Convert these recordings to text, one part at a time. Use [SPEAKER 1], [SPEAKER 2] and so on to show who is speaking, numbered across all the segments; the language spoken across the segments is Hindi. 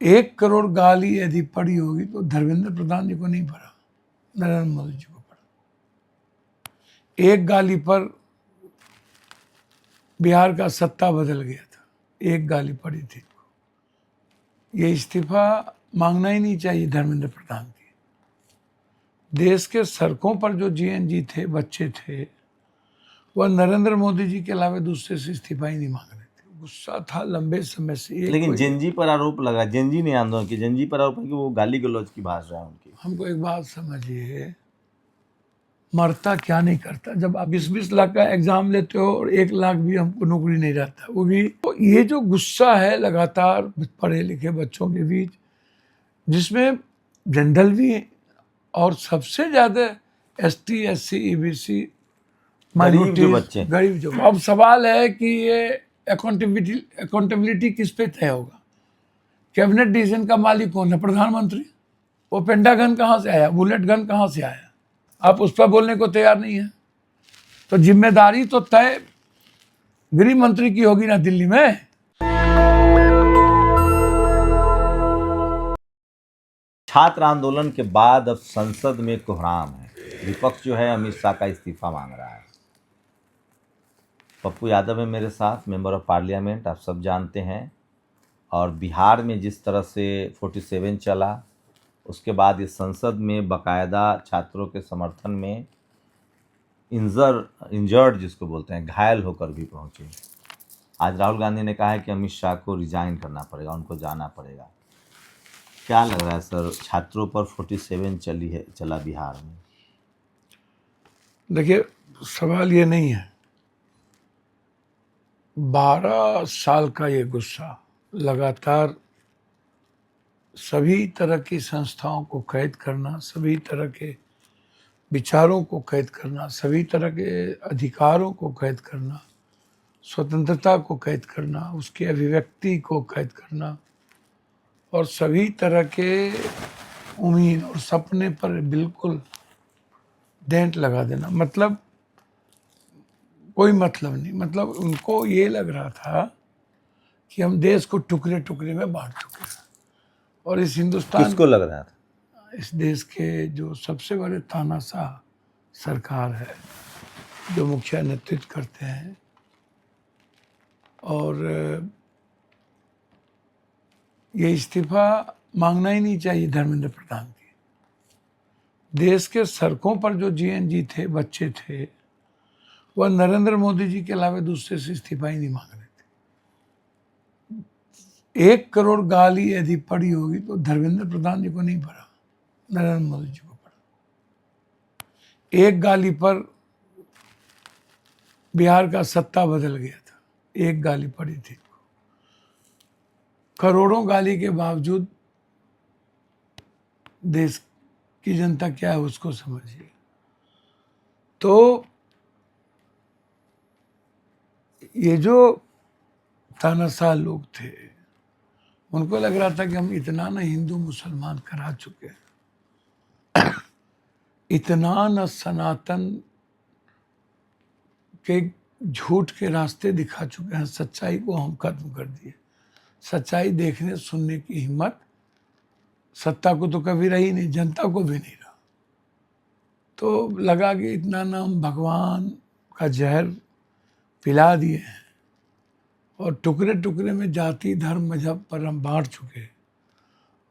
[SPEAKER 1] 1 करोड़ गाली यदि पड़ी होगी तो धर्मेंद्र प्रधान जी को नहीं पड़ा, नरेंद्र मोदी जी को पड़ा। एक गाली पर बिहार का सत्ता बदल गया था, एक गाली पड़ी थी। ये इस्तीफा मांगना ही नहीं चाहिए धर्मेंद्र प्रधान की। देश के सड़कों पर जो जीएनजी थे, बच्चे थे, वह नरेंद्र मोदी जी के अलावा दूसरे से इस्तीफा ही नहीं मांग रहे थे। गुस्सा था लंबे समय से।
[SPEAKER 2] लेकिन जेनजी पर आरोप लगा, जेनजी ने आंदोलन की, जेनजी पर आरोप है कि वो गाली गलौज की भाषा है उनकी।
[SPEAKER 1] हमको एक बात समझिए, मरता क्या नहीं करता। जब आप 20-20 लाख का एग्जाम लेते हो और 1 लाख भी हमको नौकरी नहीं रहता, वो भी तो ये जो गुस्सा है लगातार पढ़े लिखे बच्चों के बीच, जिसमें जनरल भी और सबसे ज्यादा एसटी, एससी, ईबीसी, माइनॉरिटीज, गरीब जो। अब सवाल है कि ये अकाउंटेबिलिटी किस पे तय होगा? कैबिनेट डिसीजन का मालिक कौन है? प्रधानमंत्री। वो पेंटागन कहाँ से आया? बुलेट गन कहाँ से आया? आप उस पर बोलने को तैयार नहीं है। तो जिम्मेदारी तो तय गृह मंत्री की होगी ना दिल्ली में।
[SPEAKER 2] छात्र आंदोलन के बाद अब संसद में कोहराम है। विपक्ष जो है अमित शाह का इस्तीफा मांग रहा है। पप्पू यादव है मेरे साथ, मेंबर ऑफ पार्लियामेंट, आप सब जानते हैं। और बिहार में जिस तरह से 47 चला, उसके बाद इस संसद में बाकायदा छात्रों के समर्थन में इंजर्ड जिसको बोलते हैं, घायल होकर भी पहुंचे। आज राहुल गांधी ने कहा है कि अमित शाह को रिजाइन करना पड़ेगा, उनको जाना पड़ेगा। क्या लग रहा है सर, छात्रों पर 47 चला बिहार में?
[SPEAKER 1] देखिए, सवाल ये नहीं है। 12 साल का ये गुस्सा लगातार सभी तरह की संस्थाओं को कैद करना, सभी तरह के विचारों को कैद करना, सभी तरह के अधिकारों को कैद करना, स्वतंत्रता को कैद करना, उसकी अभिव्यक्ति को कैद करना, और सभी तरह के उम्मीद और सपने पर बिल्कुल डेंट लगा देना। मतलब कोई मतलब नहीं। मतलब उनको ये लग रहा था कि हम देश को टुकड़े टुकड़े में बांट चुके हैं। और इस हिंदुस्तान,
[SPEAKER 2] किसको लग रहा था?
[SPEAKER 1] इस देश के जो सबसे बड़े तानाशाह सरकार है, जो मुखिया नेतृत्व करते हैं, और ये इस्तीफा मांगना ही नहीं चाहिए धर्मेंद्र प्रधान की। देश के सड़कों पर जो जीएनजी थे, बच्चे थे, वह नरेंद्र मोदी जी के अलावा दूसरे से इस्तीफा ही नहीं मांग रहे थे। 1 करोड़ गाली यदि पड़ी होगी तो धर्मेंद्र प्रधान जी को नहीं पड़ा, नरेंद्र मोदी जी को पड़ा। एक गाली पर बिहार का सत्ता बदल गया था, एक गाली पड़ी थी। करोड़ों गाली के बावजूद देश की जनता क्या है उसको समझिए। तो ये जो तानाशाह लोग थे, उनको लग रहा था कि हम इतना न हिंदू मुसलमान करा चुके हैं, इतना न सनातन के झूठ के रास्ते दिखा चुके हैं, सच्चाई को हम खत्म कर दिए। सच्चाई देखने सुनने की हिम्मत सत्ता को तो कभी रही नहीं, जनता को भी नहीं रहा। तो लगा कि इतना नाम भगवान का जहर पिला दिए हैं और टुकड़े टुकड़े में जाति, धर्म, मजहब पर हम बांट चुके हैं।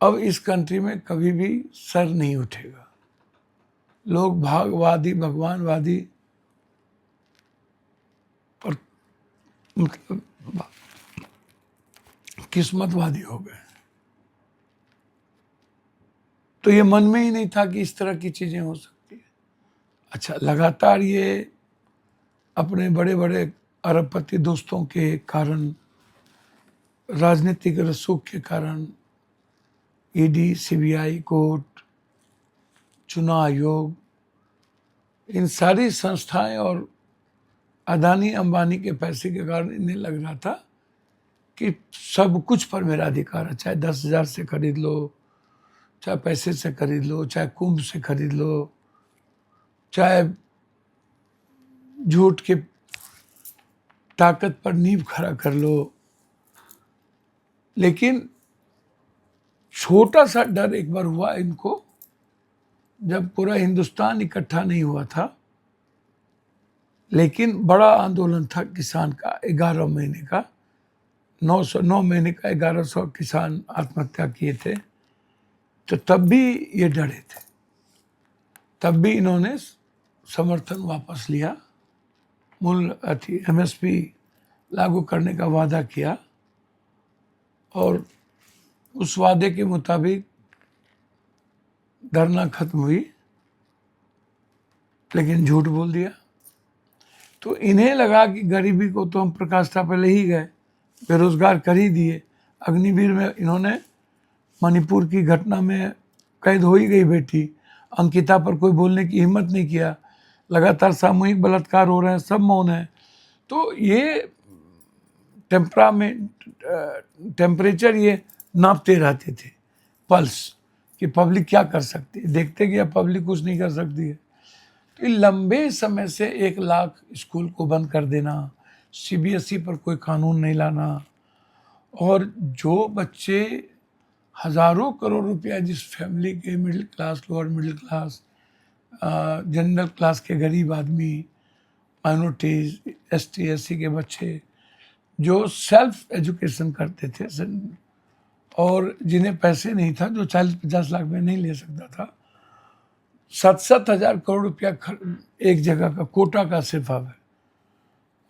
[SPEAKER 1] अब इस कंट्री में कभी भी सर नहीं उठेगा। लोग भागवादी, भगवानवादी और मतलब किस्मतवादी हो गए। तो ये मन में ही नहीं था कि इस तरह की चीजें हो सकती है। अच्छा, लगातार ये अपने बड़े बड़े अरबपति दोस्तों के कारण, राजनीतिक रसूख के कारण, ईडी, सीबीआई, कोर्ट, चुनाव आयोग, इन सारी संस्थाएं और अदानी अंबानी के पैसे के कारण इन्हें लग रहा था कि सब कुछ पर मेरा अधिकार है। चाहे 10,000 से खरीद लो, चाहे पैसे से खरीद लो, चाहे कुंभ से खरीद लो, चाहे झूठ के ताकत पर नींव खड़ा कर लो। लेकिन छोटा सा डर एक बार हुआ इनको, जब पूरा हिंदुस्तान इकट्ठा नहीं हुआ था, लेकिन बड़ा आंदोलन था किसान का 11 महीने का, 9 महीने का 1100 किसान आत्महत्या किए थे। तो तब भी ये डरे थे, तब भी इन्होंने समर्थन वापस लिया, मूल्य एमएसपी लागू करने का वादा किया और उस वादे के मुताबिक धरना खत्म हुई, लेकिन झूठ बोल दिया। तो इन्हें लगा कि गरीबी को तो हम प्रकाष्ठा पर ले ही गए, बेरोजगार कर ही दिए। अग्निवीर में इन्होंने मणिपुर की घटना में कैद हो ही गई बेटी, अंकिता पर कोई बोलने की हिम्मत नहीं किया, लगातार सामूहिक बलात्कार हो रहे हैं, सब मौन है। तो ये टेम्परेचर ये नापते रहते थे, पल्स, कि पब्लिक क्या कर सकती है, देखते कि अब पब्लिक कुछ नहीं कर सकती है। तो लंबे समय से 1 लाख स्कूल को बंद कर देना, सीबीएसई पर कोई कानून नहीं लाना, और जो बच्चे हजारों करोड़ रुपया जिस फैमिली के, middle class, lower middle class, general class के गरीब आदमी, माइनॉरिटीज, एसटी एससी के बच्चे जो सेल्फ एजुकेशन करते थे और जिन्हें पैसे नहीं था, जो 40-50 लाख में नहीं ले सकता था, 7-7 हजार करोड़ रुपया एक जगह का कोटा का सिर्फ अब है।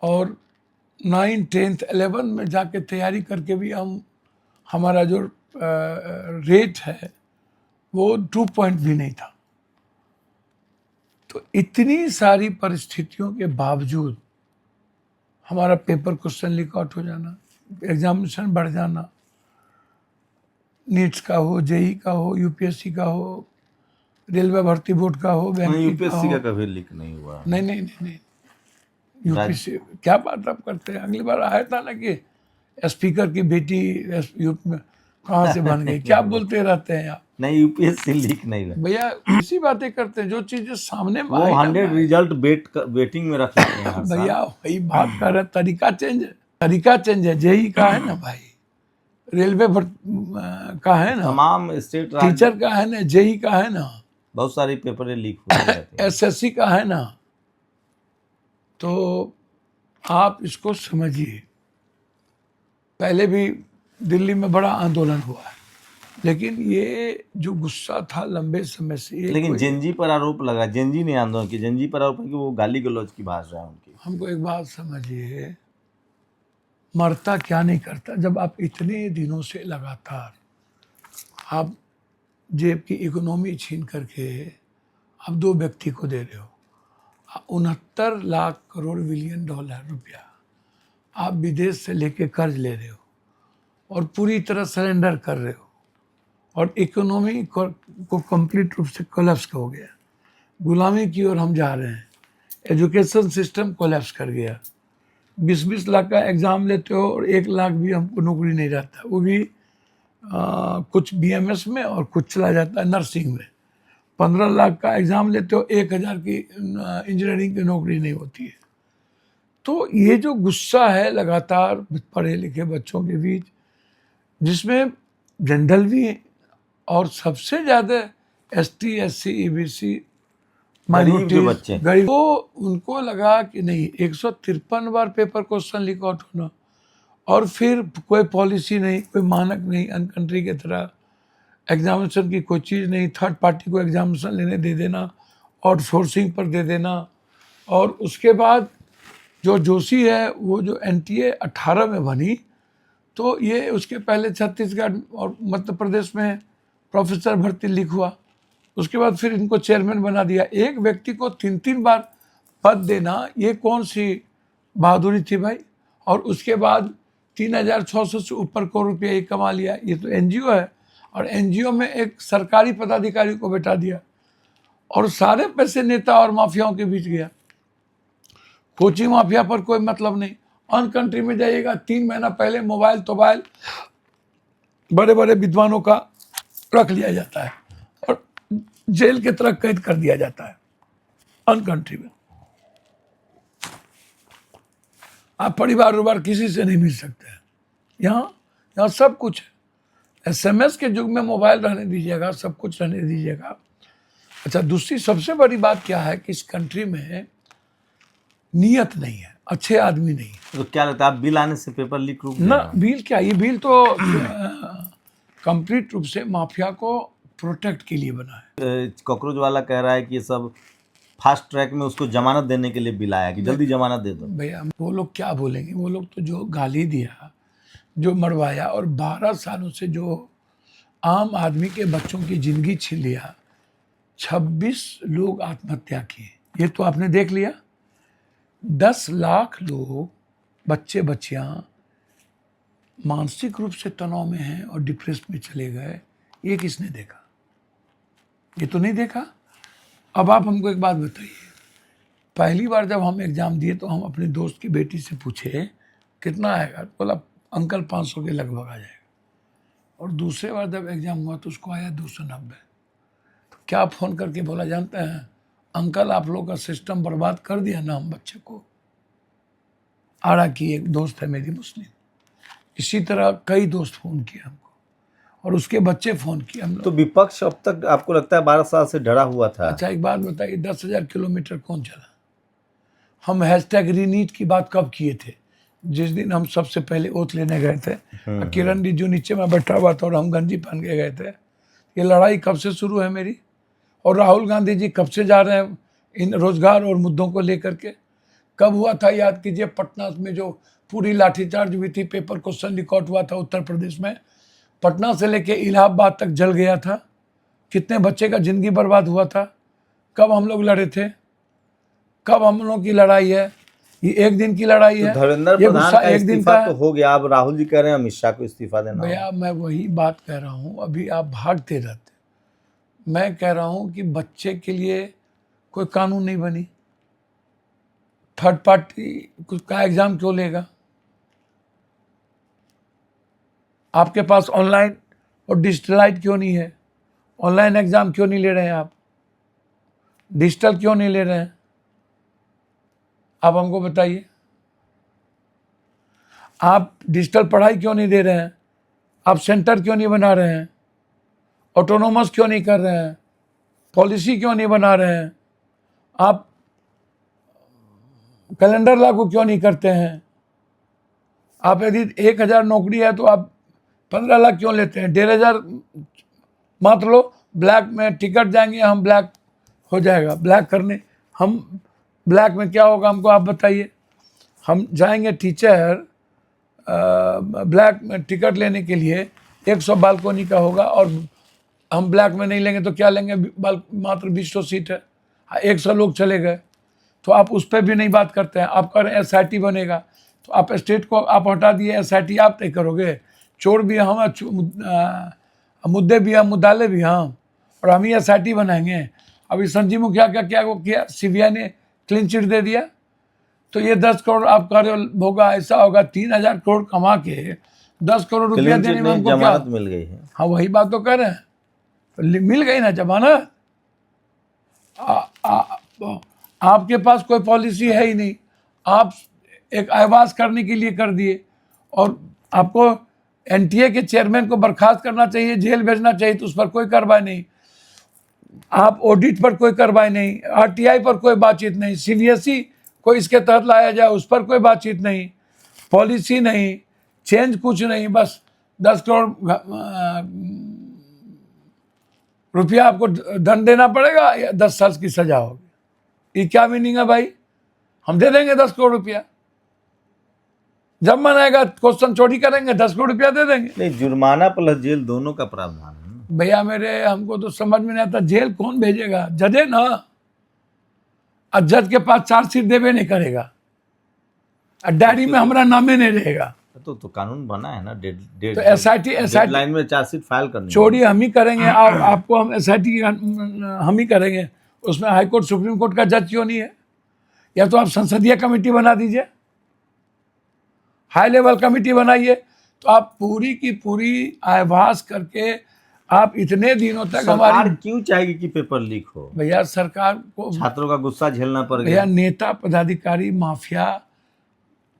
[SPEAKER 1] और 9, 10th, 11 में जाके तैयारी करके भी हमारा जो रेट है वो 2 पॉइंट भी नहीं था। तो इतनी सारी परिस्थितियों के बावजूद हमारा पेपर क्वेश्चन लीक आउट हो जाना, एग्जामिनेशन बढ़ जाना, नीट्स का हो, जेई का हो, यूपीएससी का हो, रेलवे भर्ती बोर्ड का हो, बैंक
[SPEAKER 2] यूपीएससी का कभी लीक नहीं हुआ।
[SPEAKER 1] नहीं यूपीएससी क्या बात आप करते हैं। अगली बार आया था ना कि स्पीकर की बेटी यूपी में कहाँ से बन गई, क्या बोलते रहते हैं आप।
[SPEAKER 2] नहीं, यूपीएससी लीक नहीं हुआ
[SPEAKER 1] भैया, इसी बातें करते हैं, जो चीजें सामने में
[SPEAKER 2] वो 100 रिजल्ट बेटिंग में रख लेते हैं
[SPEAKER 1] भैया वही बात कर रहे, तरीका चेंज है। जेई का है ना भाई, रेलवे का है ना,
[SPEAKER 2] तमाम स्टेट
[SPEAKER 1] टीचर का है ना, जेई का है ना,
[SPEAKER 2] बहुत सारी पेपर लीक होते रहते हैं।
[SPEAKER 1] एसएससी का है ना। तो आप इसको समझिए, पहले भी दिल्ली में बड़ा आंदोलन हुआ है, लेकिन ये जो गुस्सा था लंबे समय से,
[SPEAKER 2] लेकिन जेनजी पर आरोप लगा, जेनजी ने आंदोलन की, जेनजी पर आरोप है कि वो गाली गलौज की भाषा है उनकी।
[SPEAKER 1] हमको एक बात समझिए, मरता क्या नहीं करता। जब आप इतने दिनों से लगातार आप जेब की इकोनॉमी छीन करके आप 2 व्यक्ति को दे रहे हो, 69 लाख करोड़ बिलियन डॉलर रुपया आप विदेश से लेके कर्ज ले रहे हो और पूरी तरह सरेंडर कर रहे हो, और इकोनॉमी को कंप्लीट रूप से कोलैप्स हो गया, गुलामी की ओर हम जा रहे हैं, एजुकेशन सिस्टम कोलैप्स कर गया। 20-20 लाख का एग्ज़ाम लेते हो और 1 लाख भी हमको नौकरी नहीं रहता, वो भी कुछ बीएमएस में और कुछ चला जाता है नर्सिंग में। 15 लाख का एग्ज़ाम लेते हो, 1000 की इंजीनियरिंग की नौकरी नहीं होती है। तो ये जो गुस्सा है लगातार पढ़े लिखे बच्चों के बीच, जिसमें जनरल भी और सबसे ज़्यादा एसटी, एससी, ईबीसी, माइनॉरिटी, गरीब, तो उनको लगा कि नहीं, 153 बार पेपर क्वेश्चन लीक आउट होना, और फिर कोई पॉलिसी नहीं, कोई मानक नहीं, अन कंट्री की तरह एग्जामिनेशन की कोई चीज़ नहीं, थर्ड पार्टी को एग्जामिनेशन लेने दे देना, आउटसोर्सिंग पर दे देना। और उसके बाद जो जोशी है, वो जो एनटीए 18 में बनी, तो ये उसके पहले छत्तीसगढ़ और मध्य प्रदेश में प्रोफेसर भर्ती लीक हुआ, उसके बाद फिर इनको चेयरमैन बना दिया। एक व्यक्ति को 3-3 बार पद देना, ये कौन सी बहादुरी थी भाई। और उसके बाद 3600 से ऊपर करोड़ रुपया ये कमा लिया। ये तो एनजीओ है, और एनजीओ में एक सरकारी पदाधिकारी को बैठा दिया, और सारे पैसे नेता और माफियाओं के बीच गया। कोचिंग माफिया पर कोई मतलब नहीं। अन कंट्री में जाइएगा, 3 महीना पहले मोबाइल बड़े बड़े विद्वानों का रख लिया जाता है और जेल की तरह कैद कर दिया जाता है। अन कंट्री में आप परिवार किसी से नहीं मिल सकते हैं। यहाँ सब कुछ है। एसएमएस के युग में मोबाइल रहने दीजिएगा, सब कुछ रहने दीजिएगा। अच्छा, दूसरी सबसे बड़ी बात क्या है कि इस कंट्री में नियत नहीं है, अच्छे आदमी नहीं है।
[SPEAKER 2] तो क्या लगता है, आप बिल आने से पेपर लीक रुक
[SPEAKER 1] ना,
[SPEAKER 2] जाएगा?
[SPEAKER 1] बिल क्या, ये बिल तो कंप्लीट रूप से माफिया को प्रोटेक्ट के लिए बना है।
[SPEAKER 2] कॉकरोच वाला कह रहा है कि ये सब फास्ट ट्रैक में उसको जमानत देने के लिए बिल आया कि जल्दी जमानत दे दो।
[SPEAKER 1] भैया वो लोग क्या बोलेंगे, वो लोग तो जो गाली दिया, जो मरवाया, और 12 सालों से जो आम आदमी के बच्चों की जिंदगी छीन लिया, 26 लोग आत्महत्या किए, ये तो आपने देख लिया। 10 लाख लोग, बच्चे बच्चियां मानसिक रूप से तनाव में हैं और डिप्रेस में चले गए, ये किसने देखा? ये तो नहीं देखा। अब आप हमको एक बात बताइए, पहली बार जब हम एग्ज़ाम दिए तो हम अपने दोस्त की बेटी से पूछे कितना आएगा, बोला अंकल 500 के लगभग आ जाएगा। और दूसरे बार जब एग्ज़ाम हुआ तो उसको आया 290। तो क्या फ़ोन करके बोला, जानते हैं अंकल आप लोग का सिस्टम बर्बाद कर दिया ना हम बच्चे को। आरा की एक दोस्त है मेरी मुस्लिम, इसी तरह कई दोस्त फ़ोन किए हमको, और उसके बच्चे फ़ोन किए हम लोग।
[SPEAKER 2] तो विपक्ष अब तक आपको लगता है 12 साल से डरा हुआ था?
[SPEAKER 1] अच्छा, एक बात बताइए, 10,000 किलोमीटर कौन चला? हम हैशटैग रीनीट की बात कब किए थे? जिस दिन हम सबसे पहले ओथ लेने गए थे, किरण रिजिजू नीचे में बैठा हुआ था और हम गंजी पहन के गए थे। ये लड़ाई कब से शुरू है मेरी? और राहुल गांधी जी कब से जा रहे हैं इन रोजगार और मुद्दों को लेकर के? कब हुआ था, याद कीजिए, पटना में जो पूरी लाठीचार्ज हुई थी, पेपर क्वेश्चन रिकॉर्ड हुआ था उत्तर प्रदेश में, पटना से लेके इलाहाबाद तक जल गया था, कितने बच्चे का जिंदगी बर्बाद हुआ था। कब हम लोग लड़े थे? कब हम लोगों की लड़ाई है? ये एक दिन की लड़ाई है?
[SPEAKER 2] धर्मेंद्र
[SPEAKER 1] ये
[SPEAKER 2] प्रधान
[SPEAKER 1] गुस्सा
[SPEAKER 2] का
[SPEAKER 1] एक दिन
[SPEAKER 2] इस्तीफा
[SPEAKER 1] का
[SPEAKER 2] तो
[SPEAKER 1] है?
[SPEAKER 2] हो गया, अब राहुल जी कह रहे हैं अमित शाह को इस्तीफा देना
[SPEAKER 1] भैया मैं वही बात कह रहा हूँ, अभी आप भागते रहते। मैं कह रहा हूँ कि बच्चे के लिए कोई कानून नहीं बनी, थर्ड पार्टी कुछ का एग्जाम क्यों लेगा? आपके पास ऑनलाइन और डिजिटलाइज क्यों नहीं है? ऑनलाइन एग्जाम क्यों नहीं ले रहे हैं आप? डिजिटल क्यों नहीं ले रहे हैं? आप हमको बताइए। आप डिजिटल पढ़ाई क्यों नहीं दे रहे हैं? आप सेंटर क्यों नहीं बना रहे हैं? ऑटोनोमस क्यों नहीं कर रहे हैं? पॉलिसी क्यों नहीं बना रहे हैं? आप कैलेंडर लागू क्यों नहीं करते हैं? आप यदि 1,000 नौकरी है तो आप 15 लाख क्यों लेते हैं? 1,500 मात्र लो, ब्लैक में टिकट जाएंगे हम, ब्लैक हो जाएगा, ब्लैक करने हम, ब्लैक में क्या होगा हमको आप बताइए। हम जाएंगे टीचर ब्लैक में टिकट लेने के लिए, 100 बालकोनी का होगा, और हम ब्लैक में नहीं लेंगे तो क्या लेंगे, मात्र 200 सीट है, 100 लोग चले गए, तो आप उस पर भी नहीं बात करते हैं। आप कह रहे हैं SIT बनेगा, तो आप स्टेट को आप हटा दिए, SIT आप तय करोगे? चोर भी हम, मुद्दे भी हम, मुद्दाले भी हम, और हम ही SIT बनाएंगे। अभी संजीव मुखिया का क्या वो किया, CBI ने क्लीन चिट दे दिया। तो ये 10 करोड़ आप कह रहे होगा, ऐसा होगा 3,000 करोड़ कमा के 10 करोड़ रुपया देने में हमको क्या
[SPEAKER 2] जमानत मिल गई है?
[SPEAKER 1] हाँ, वही बात तो कह रहे हैं, तो मिल गई ना जमानत। आपके पास कोई पॉलिसी है ही नहीं, आप एक आवाज करने के लिए कर दिए, और आपको NTA के चेयरमैन को बर्खास्त करना चाहिए, जेल भेजना चाहिए, तो उस पर कोई कार्रवाई नहीं। आप ऑडिट पर कोई कार्रवाई नहीं, RTI पर कोई बातचीत नहीं, CBSE को इसके तहत लाया जाए उस पर कोई बातचीत नहीं, पॉलिसी नहीं, चेंज कुछ नहीं, बस 10 करोड़ रुपया आपको दंड देना पड़ेगा या 10 साल की सजा होगी। ये क्या मीनिंग है भाई? हम दे देंगे 10 करोड़ रुपया, जब मन आएगा क्वेश्चन चोरी करेंगे, 10 करोड़ रुपया दे देंगे।
[SPEAKER 2] नहीं, जुर्माना प्लस जेल दोनों का प्रावधान है।
[SPEAKER 1] भैया मेरे, हमको तो समझ में नहीं आता, जेल कौन भेजेगा? जजे ना, और जज के पास चार्जशीट देवे नहीं करेगा, और डायरी में हमारा नामे नहीं रहेगा।
[SPEAKER 2] तो कानून बना है ना,
[SPEAKER 1] तो SIT
[SPEAKER 2] लाइन में चार्जशीट फाइल करनी,
[SPEAKER 1] चोरी हम ही करेंगे, आपको हम SIT हम ही करेंगे, उसमें हाई कोर्ट सुप्रीम कोर्ट का जज क्यों नहीं है? या तो आप संसदीय कमेटी बना दीजिए, हाई लेवल कमेटी बनाइए, तो आप पूरी की पूरी आवाज करके आप इतने दिनों तक
[SPEAKER 2] सरकार क्यों चाहेगी कि पेपर लीक हो?
[SPEAKER 1] भैया सरकार को,
[SPEAKER 2] छात्रों का गुस्सा झेलना पड़ेगा।
[SPEAKER 1] भैया नेता पदाधिकारी माफिया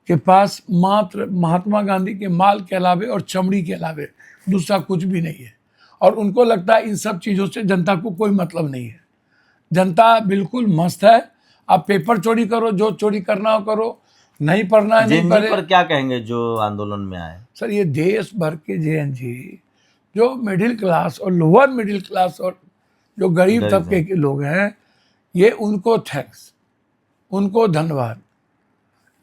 [SPEAKER 1] के पास मात्र महात्मा गांधी के माल के अलावे और चमड़ी के अलावे दूसरा कुछ भी नहीं है। और उनको लगता है इन सब चीज़ों से जनता को कोई मतलब नहीं है। जनता बिल्कुल मस्त है। आप पेपर चोरी करो, जो चोरी करना हो करो, नहीं पढ़ना है नहीं
[SPEAKER 2] जेएनजी
[SPEAKER 1] पढ़े।
[SPEAKER 2] पर क्या कहेंगे जो आंदोलन में आए?
[SPEAKER 1] सर ये देश भर के जेएनजी जो मिडिल क्लास और लोअर मिडिल क्लास और जो गरीब
[SPEAKER 2] गरीब
[SPEAKER 1] तबके के लोग हैं, ये उनको थैंक्स, उनको धन्यवाद,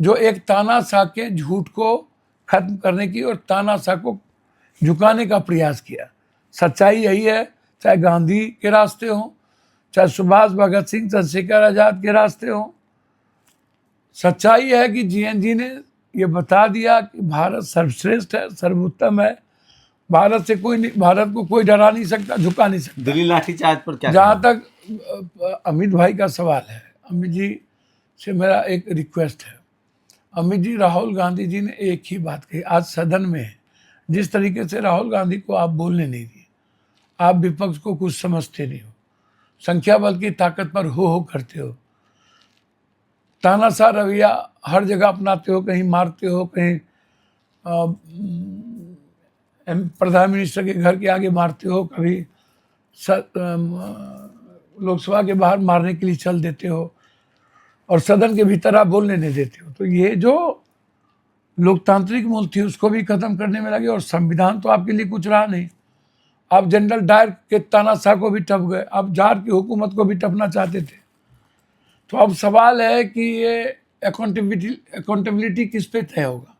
[SPEAKER 1] जो एक तानाशाह के झूठ को खत्म करने की और तानाशाह को झुकाने का प्रयास किया। सच्चाई यही है, चाहे गांधी के रास्ते हों, चाहे सुभाष भगत सिंह चंद्रशेखर आजाद के रास्ते हों। सच्चाई है कि जेएनजी ने ये बता दिया कि भारत सर्वश्रेष्ठ है, सर्वोत्तम है। भारत से कोई नहीं, भारत को कोई डरा नहीं सकता, झुका नहीं सकता।
[SPEAKER 2] दिल्ली लाठीचार्ज पर क्या
[SPEAKER 1] जहाँ
[SPEAKER 2] कहना?
[SPEAKER 1] तक अमित भाई का सवाल है, अमित जी से मेरा एक रिक्वेस्ट है। अमित जी, राहुल गांधी जी ने एक ही बात कही आज सदन में, जिस तरीके से राहुल गांधी को आप बोलने नहीं दिए, आप विपक्ष को कुछ समझते नहीं हो, संख्या बल की ताकत पर हो करते हो, तानाशाह रवैया हर जगह अपनाते हो, कहीं मारते हो, कहीं प्रधान मिनिस्टर के घर के आगे मारते हो, कभी लोकसभा के बाहर मारने के लिए चल देते हो, और सदन के भीतर आप बोलने नहीं देते हो। तो ये जो लोकतांत्रिक मूल थी उसको भी खत्म करने में लगे, और संविधान तो आपके लिए कुछ रहा नहीं। आप जनरल डायर के तानाशाह को भी टप गए, आप जार की हुकूमत को भी टपना चाहते थे। तो अब सवाल है कि ये अकाउंटेबिलिटी किस पे तय होगा?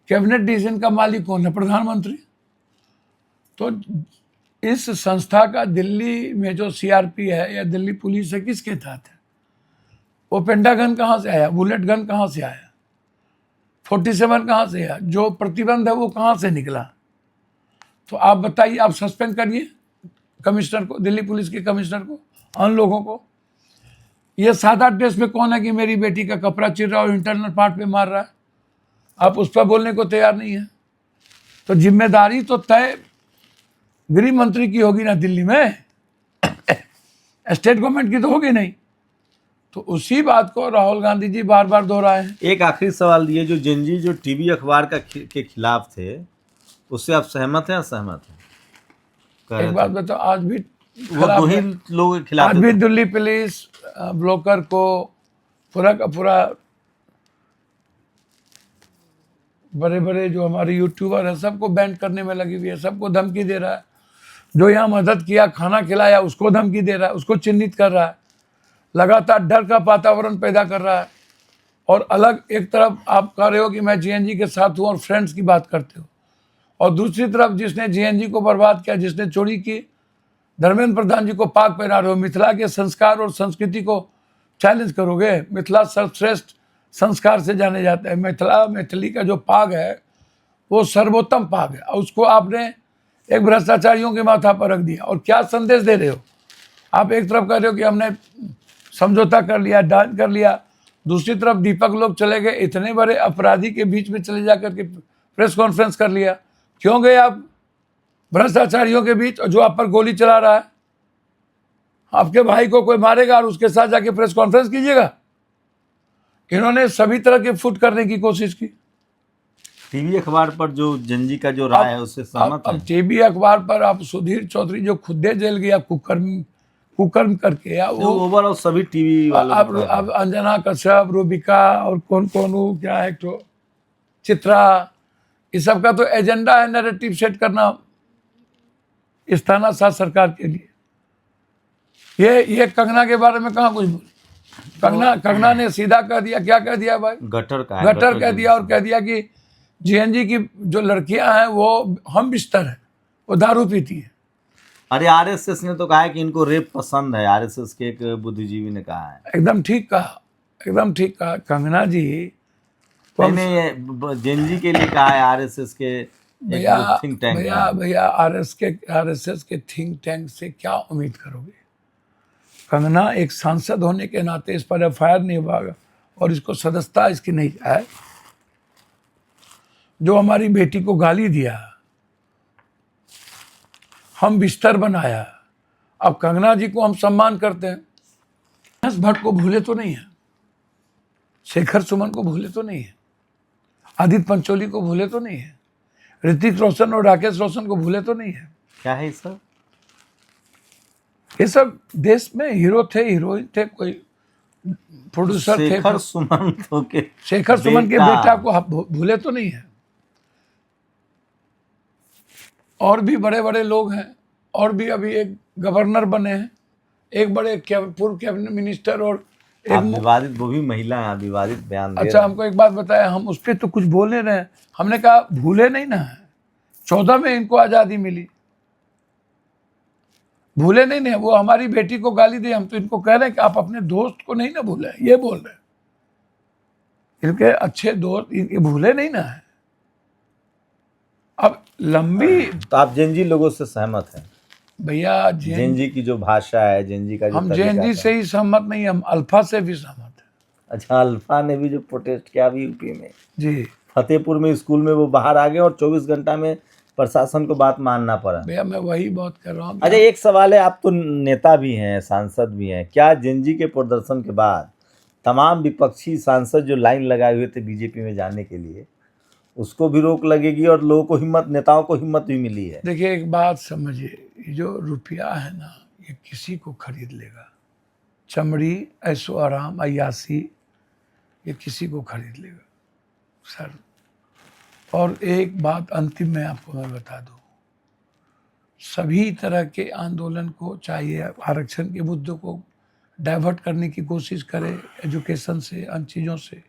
[SPEAKER 1] कैबिनेट डिसीजन का मालिक कौन है? प्रधानमंत्री। तो इस संस्था का दिल्ली में जो सीआरपी है या दिल्ली पुलिस है, किसके तहत है? वो पेंटागन कहाँ से आया? बुलेट गन कहाँ से आया? 47 कहाँ से आया? जो प्रतिबंध है वो कहाँ से निकला? तो आप बताइए, आप सस्पेंड करिए कमिश्नर को, दिल्ली पुलिस के कमिश्नर को, उन लोगों को। ये 7-8 टेस्ट में कौन है कि मेरी बेटी का कपड़ा चिर रहा है और इंटरनल पार्ट पे मार रहा है? आप उस पर बोलने को तैयार नहीं है। तो जिम्मेदारी तो तय गृह मंत्री की होगी ना दिल्ली में, स्टेट गवर्नमेंट की तो होगी नहीं। तो उसी बात को राहुल गांधी जी बार बार दोहराए हैं।
[SPEAKER 2] एक आखिरी सवाल दिए, जो जेएनजी जो टीवी अखबार के खिलाफ थे, उससे आप सहमत हैं? असहमत हैं? कह रहे
[SPEAKER 1] एक
[SPEAKER 2] थे।
[SPEAKER 1] बात बताओ, आज भी
[SPEAKER 2] वो दो ही लोगों के खिलाफ
[SPEAKER 1] आज भी
[SPEAKER 2] थे।
[SPEAKER 1] दिल्ली पुलिस ब्लॉकर को पूरा का पूरा, बड़े बड़े जो हमारे यूट्यूबर है सबको बैन करने में लगी हुई है, सबको धमकी दे रहा है। जो यहाँ मदद किया, खाना खिलाया, उसको धमकी दे रहा है, उसको चिन्हित कर रहा है, लगातार डर का वातावरण पैदा कर रहा है। और अलग एक तरफ आप कह रहे हो कि मैं जेएनजी के साथ हूँ और फ्रेंड्स की बात करते हो, और दूसरी तरफ जिसने जेएनजी को बर्बाद किया, जिसने चोरी की, धर्मेंद्र प्रधान जी को पाक पहना रहे हो। मिथिला के संस्कार और संस्कृति को चैलेंज करोगे? मिथिला सर्वश्रेष्ठ संस्कार से जाने जाता है। मैथिली का जो पाग है वो सर्वोत्तम पाग है, और उसको आपने एक भ्रष्टाचारियों के माथा पर रख दिया। और क्या संदेश दे रहे हो आप? एक तरफ कह रहे हो कि हमने समझौता कर लिया, डांस कर लिया, दूसरी तरफ दीपक लोग चले गए, इतने बड़े अपराधी के बीच में चले जाकर के प्रेस कॉन्फ्रेंस कर लिया। क्यों गए आप भ्रष्टाचारियों के बीच? और जो आप पर गोली चला रहा है, आपके भाई को कोई मारेगा और उसके साथ जाके प्रेस कॉन्फ्रेंस कीजिएगा? इन्होंने सभी तरह के फुट करने की कोशिश की।
[SPEAKER 2] टीवी अखबार पर जो जेएनजी का जो राय है उससे सहमत
[SPEAKER 1] अब
[SPEAKER 2] है?
[SPEAKER 1] टीवी अखबार पर आप सुधीर चौधरी जो खुदे जेल गया कुकर्म करके, या
[SPEAKER 2] जो
[SPEAKER 1] वो
[SPEAKER 2] ओवरऑल सभी टीवी वालों को
[SPEAKER 1] अब अंजना कश्यप, रूबिका और कौन कौन वो क्या है, तो चित्रा, इस सब का तो एजेंडा है नैरेटिव सेट करना इस तानाशाह सरकार के लिए। ये कंगना के बारे में कहाँ कुछ बोल? कंगना ने सीधा कह दिया, क्या कह दिया भाई?
[SPEAKER 2] गटर का है,
[SPEAKER 1] गटर कह दिया, और कह दिया कि जेएनजी की जो लड़कियां हैं वो हम बिस्तर है, वो दारू पीती है।
[SPEAKER 2] अरे आरएसएस ने तो कहा है कि इनको रेप पसंद है। आरएसएस के एक बुद्धिजीवी ने कहा है।
[SPEAKER 1] एकदम ठीक कहा, एकदम ठीक कहा कंगना जी।
[SPEAKER 2] मैंने जेएनजी के लिए कहा है, आरएसएस के एक थिंक टैंक है।
[SPEAKER 1] भैया आरएसएस के थिंक टैंक से क्या उम्मीद करोगे? कंगना एक सांसद होने के नाते इस पर एफआईआर नहीं हुआ और इसको सदस्यता इसकी नहीं है। जो हमारी बेटी को गाली दिया, हम बिस्तर बनाया, अब कंगना जी को हम सम्मान करते हैं। हंस भट्ट को भूले तो नहीं है, शेखर सुमन को भूले तो नहीं है, आदित्य पंचोली को भूले तो नहीं है, ऋतिक रोशन और राकेश रोशन को भूले तो नहीं है।
[SPEAKER 2] क्या है सर?
[SPEAKER 1] ये सब देश में हीरो थे, हीरोइन थे, कोई प्रोड्यूसर थे।
[SPEAKER 2] शेखर सुमन के
[SPEAKER 1] शेखर सुमन के बेटा को आप भूले तो नहीं है। और भी बड़े बड़े लोग हैं, और भी अभी एक गवर्नर बने हैं, एक बड़े पूर्व कैबिनेट मिनिस्टर, और
[SPEAKER 2] आप विवादित, वो भी महिला हैं, विवादित बयान दे
[SPEAKER 1] अच्छा, हमको एक बात बताया, हम उस पर तो कुछ बोले रहे हैं। हमने कहा भूले नहीं ना है, 14 में इनको आज़ादी मिली, भूले नहीं ना। वो हमारी बेटी को गाली दे, हम तो इनको कह रहे हैं कि आप अपने दोस्त को नहीं ना भूले, ये बोल रहे हैं। इनके अच्छे दोस्त इनके भूले नहीं ना है। अब लंबी,
[SPEAKER 2] तो आप जेनजी लोगों से सहमत हैं?
[SPEAKER 1] भैया
[SPEAKER 2] जेनजी की जो भाषा है, जेनजी का जो
[SPEAKER 1] हम जेनजी से ही सहमत नहीं, हम अल्फा से भी सहमत हैं।
[SPEAKER 2] अच्छा, अल्फा ने भी जो प्रोटेस्ट किया अभी यूपी में,
[SPEAKER 1] जी,
[SPEAKER 2] फतेहपुर में स्कूल में वो बाहर आ गए और 24 घंटा में प्रशासन को बात मानना पड़ा।
[SPEAKER 1] भैया मैं वही बात कर रहा हूँ।
[SPEAKER 2] अच्छा, एक सवाल है, आप तो नेता भी हैं, सांसद भी हैं, क्या जेनजी के प्रदर्शन के बाद तमाम विपक्षी सांसद जो लाइन लगाए हुए थे बीजेपी में जाने के लिए, उसको भी रोक लगेगी और लोगों को हिम्मत, नेताओं को हिम्मत भी मिली है?
[SPEAKER 1] देखिए एक बात समझिए, ये जो रुपया है ना, ये किसी को खरीद लेगा। चमड़ी, ऐशो आराम, अय्यासी, ये किसी को खरीद लेगा सर। और एक बात अंतिम में आपको मैं बता दूं, सभी तरह के आंदोलन को, चाहिए आरक्षण के मुद्दों को डाइवर्ट करने की कोशिश करें, एजुकेशन से, अन्य चीज़ों से,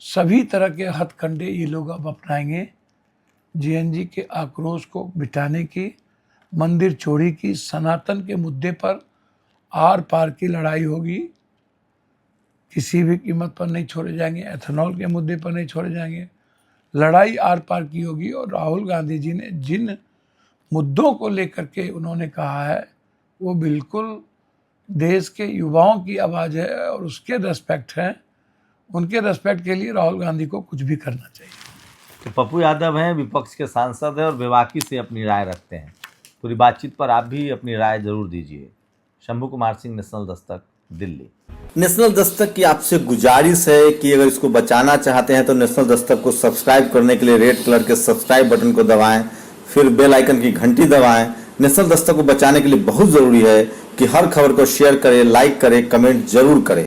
[SPEAKER 1] सभी तरह के हथकंडे ये लोग अब अपनाएंगे जेएनजी के आक्रोश को मिटाने की, मंदिर चोरी की, सनातन के मुद्दे पर आर पार की लड़ाई होगी। किसी भी कीमत पर नहीं छोड़े जाएंगे, एथेनॉल के मुद्दे पर नहीं छोड़े जाएंगे, लड़ाई आर पार की होगी। और राहुल गांधी जी ने जिन मुद्दों को लेकर के उन्होंने कहा है, वो बिल्कुल देश के युवाओं की आवाज़ है और उसके रेस्पेक्ट है। उनके रेस्पेक्ट के लिए राहुल गांधी को कुछ भी करना चाहिए।
[SPEAKER 2] तो पप्पू यादव हैं, विपक्ष के सांसद हैं और बेबाकी से अपनी राय रखते हैं। पूरी बातचीत पर आप भी अपनी राय जरूर दीजिए। शंभू कुमार सिंह, नेशनल दस्तक, दिल्ली। नेशनल दस्तक की आपसे गुजारिश है कि अगर इसको बचाना चाहते हैं तो नेशनल दस्तक को सब्सक्राइब करने के लिए रेड कलर के सब्सक्राइब बटन को दबाएं, फिर बेल आइकन की घंटी दबाएं। नेशनल दस्तक को बचाने के लिए बहुत जरूरी है कि हर खबर को शेयर करें, लाइक करें, कमेंट जरूर करें।